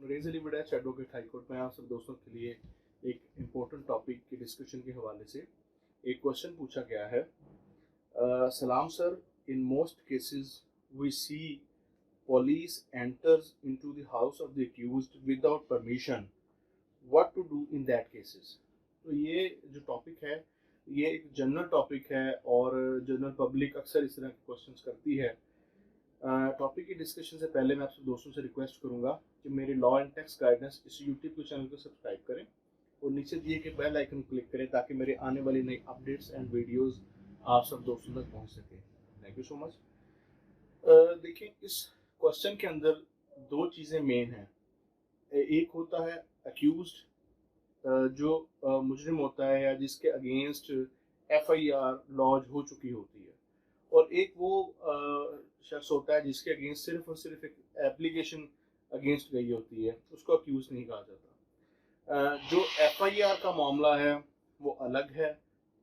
Razor विडेच advocate high court में आप सब दोस्तों के लिए एक इम्पोर्टेंट टॉपिक की डिस्कशन के हवाले से एक क्वेश्चन पूछा गया है। सलाम sir, in most cases we see police enters into the house of the accused without permission. What to do in that cases? तो ये जो टॉपिक है ये एक जनरल टॉपिक है और जनरल पब्लिक अक्सर इस तरह के क्वेश्चंस करती है। टॉपिक की डिस्कशन से पहले मैं आप सब दोस्तों से रिक्वेस्ट करूंगा कि मेरे लॉ एंड टैक्स गाइडेंस इस यूट्यूब के चैनल को सब्सक्राइब करें और नीचे दिए गए बेल आइकन क्लिक करें ताकि मेरे आने वाली नई अपडेट्स एंड वीडियोस आप सब दोस्तों तक पहुंच सके। Thank you so much. देखिए, इस क्वेश्चन के अंदर दो चीज़ें मेन हैं। एक होता है अक्यूज्ड जो मुजरिम होता है या जिसके अगेंस्ट एफआईआर लॉन्च हो चुकी होती है, और एक वो शख्स होता है जिसके अगेंस्ट सिर्फ और सिर्फ एक एप्लीकेशन अगेंस्ट गई होती है, उसको अक्यूज नहीं कहा जाता। जो एफआईआर का मामला है वो अलग है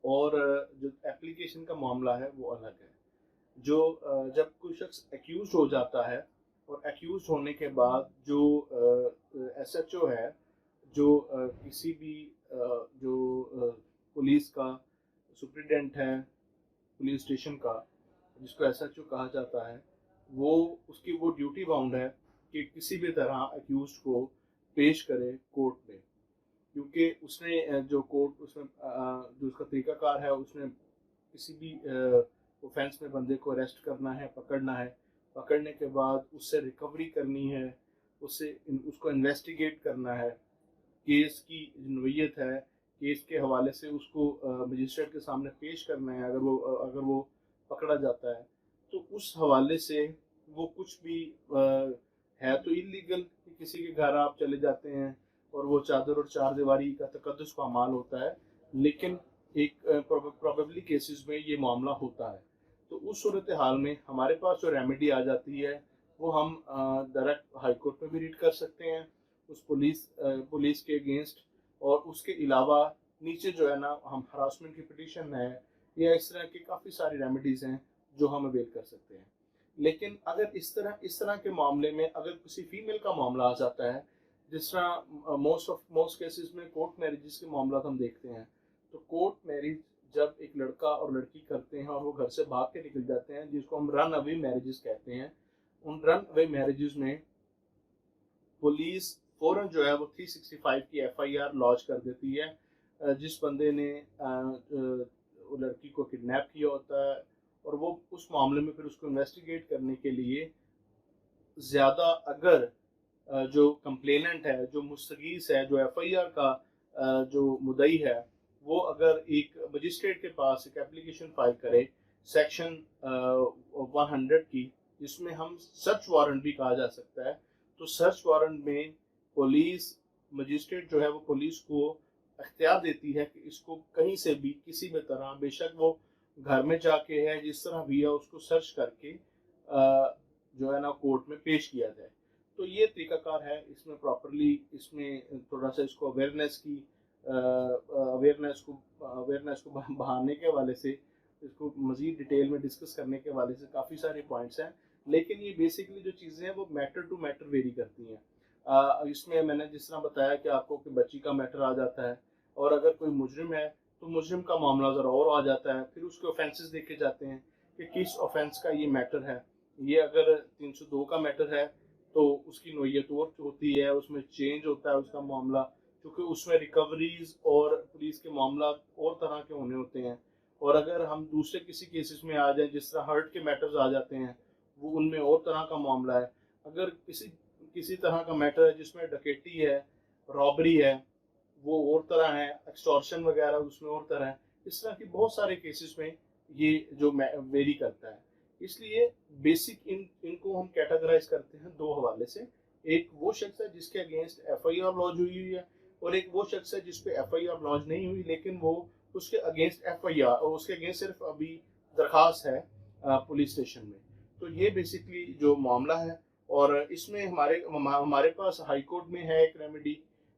और जो एप्लीकेशन का मामला है वो अलग है। जो जब कोई शख्स एक्यूज हो जाता है और एक्यूज होने के बाद जो एसएचओ है, जो किसी भी जो पुलिस का सुप्रिटेंडेंट है पुलिस स्टेशन का, जिसको एसएचओ कहा जाता है, वो उसकी वो ड्यूटी बाउंड है कि किसी भी तरह एक्यूज को पेश करे कोर्ट में, क्योंकि उसने जो कोर्ट उसमें जो उसका तरीकाकार है, उसने किसी भी ऑफेंस में बंदे को अरेस्ट करना है, पकड़ना है, पकड़ने के बाद उससे रिकवरी करनी है, उसको इन्वेस्टिगेट करना है, केस की नोयत है, केस के हवाले से उसको मजिस्ट्रेट के सामने पेश करना है। अगर वो पकड़ा जाता है तो उस हवाले से वो कुछ भी है तो इलीगल, किसी के घर आप चले जाते हैं और वो चादर और चार दीवारी का तकद्दुस पामाल होता है, लेकिन एक प्रोबेबली केसेस में ये मामला होता है। तो उस सूरत हाल में हमारे पास जो रेमेडी आ जाती है वो हम डायरेक्ट हाई कोर्ट में भी रीड कर सकते हैं उस पुलिस के अगेंस्ट, और उसके अलावा नीचे जो है ना, हम हरासमेंट की पिटीशन है या इस तरह की काफ़ी सारी रेमेडीज़ हैं जो हम अवेल कर सकते हैं। लेकिन अगर इस तरह के मामले में अगर किसी फीमेल का मामला आ जाता है, जिस तरह मोस्ट केसेस में कोर्ट मैरिजेस के मामला हम देखते हैं, तो कोर्ट मैरिज जब एक लड़का और लड़की करते हैं और वो घर से भाग के निकल जाते हैं, जिसको हम रन अवे मैरिजेस कहते हैं, उन रन अवे मैरिजेस में पुलिस फौरन जो है वो 365 की एफआईआर लॉन्च कर देती है। जिस बंदे ने वो लड़की को किडनैप किया होता है, और वो उस मामले में फिर उसको इन्वेस्टिगेट करने के लिए ज़्यादा अगर जो कंप्लेनेंट है, जो मुस्तगीस है, जो एफआईआर का जो मुद्दई है, वो अगर एक मजिस्ट्रेट के पास एक एप्लीकेशन फाइल करे सेक्शन 100 की, जिसमें हम सर्च वारंट भी कहा जा सकता है, तो सर्च वारंट में पुलिस मजिस्ट्रेट जो है वो पुलिस को अख्तियार देती है कि इसको कहीं से भी किसी भी तरह, बेशक वो घर में जाके है, जिस तरह भी है, उसको सर्च करके जो है ना कोर्ट में पेश किया जाए। तो ये तरीकाकार है। इसमें प्रॉपरली इसमें थोड़ा सा इसको अवेयरनेस को बढ़ाने के हवाले से, इसको मज़ीद डिटेल में डिस्कस करने के हवाले से काफ़ी सारे पॉइंट्स हैं, लेकिन ये बेसिकली जो चीज़ें हैं वो मैटर टू मैटर वेरी करती हैं। इसमें मैंने जिस तरह बताया कि आपको कि बच्ची का मैटर आ जाता है, और अगर कोई मुजरिम है तो मुजरिम का मामला ज़रा और आ जाता है, फिर उसके ऑफेंसेस देखे जाते हैं कि किस ऑफेंस का ये मैटर है। ये अगर 302 का मैटर है तो उसकी नोयत और होती है, उसमें चेंज होता है उसका मामला, क्योंकि उसमें रिकवरीज और पुलिस के मामला और तरह के होने होते हैं। और अगर हम दूसरे किसी केसेस में आ जाएं, जिस तरह हर्ट के मैटर्स आ जाते हैं, वो उनमें और तरह का मामला है। अगर किसी तरह का मैटर है जिसमें डकैती है, रॉबरी है, वो और तरह है, एक्सटॉर्शन वगैरह उसमें और तरह है। इस तरह की बहुत सारे केसेस में ये जो वेरी करता है। इसलिए बेसिक इनको हम कैटेगराइज करते हैं दो हवाले से। एक वो शख्स है जिसके अगेंस्ट एफआईआर लॉन्च हुई है, और एक वो शख्स है जिसपे एफआईआर लॉन्च नहीं हुई, लेकिन वो उसके अगेंस्ट एफआईआर और उसके अगेंस्ट सिर्फ अभी दरखास्त है पुलिस स्टेशन में। तो ये बेसिकली जो मामला है, और इसमें हमारे पास हाई कोर्ट में है एक रेमेडी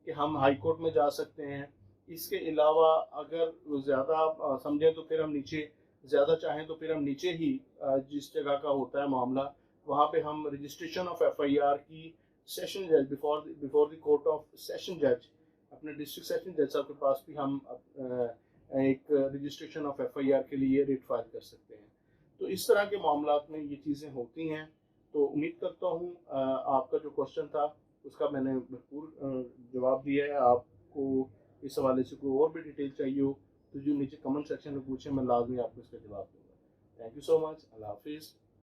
कि हम हाई कोर्ट में जा सकते हैं। इसके अलावा अगर ज़्यादा समझें तो फिर हम नीचे, ज़्यादा चाहें तो फिर हम नीचे ही जिस जगह का होता है मामला, वहाँ पे हम रजिस्ट्रेशन ऑफ एफआईआर की सेशन जज, before the court of session जज, अपने डिस्ट्रिक्ट सेशन जज साहब के पास भी हम एक रजिस्ट्रेशन ऑफ एफआईआर के लिए रिट फाइल कर सकते हैं। तो इस तरह के मामलात में ये चीज़ें होती हैं। तो उम्मीद करता हूँ आपका जो क्वेश्चन था उसका मैंने भरपूर जवाब दिया है। आपको इस हवाले से कोई और भी डिटेल चाहिए हो तो जो नीचे कमेंट सेक्शन में पूछें, मैं लाजमी आपको इसका जवाब दूँगा। Thank you so much. अल्लाह हाफिज़।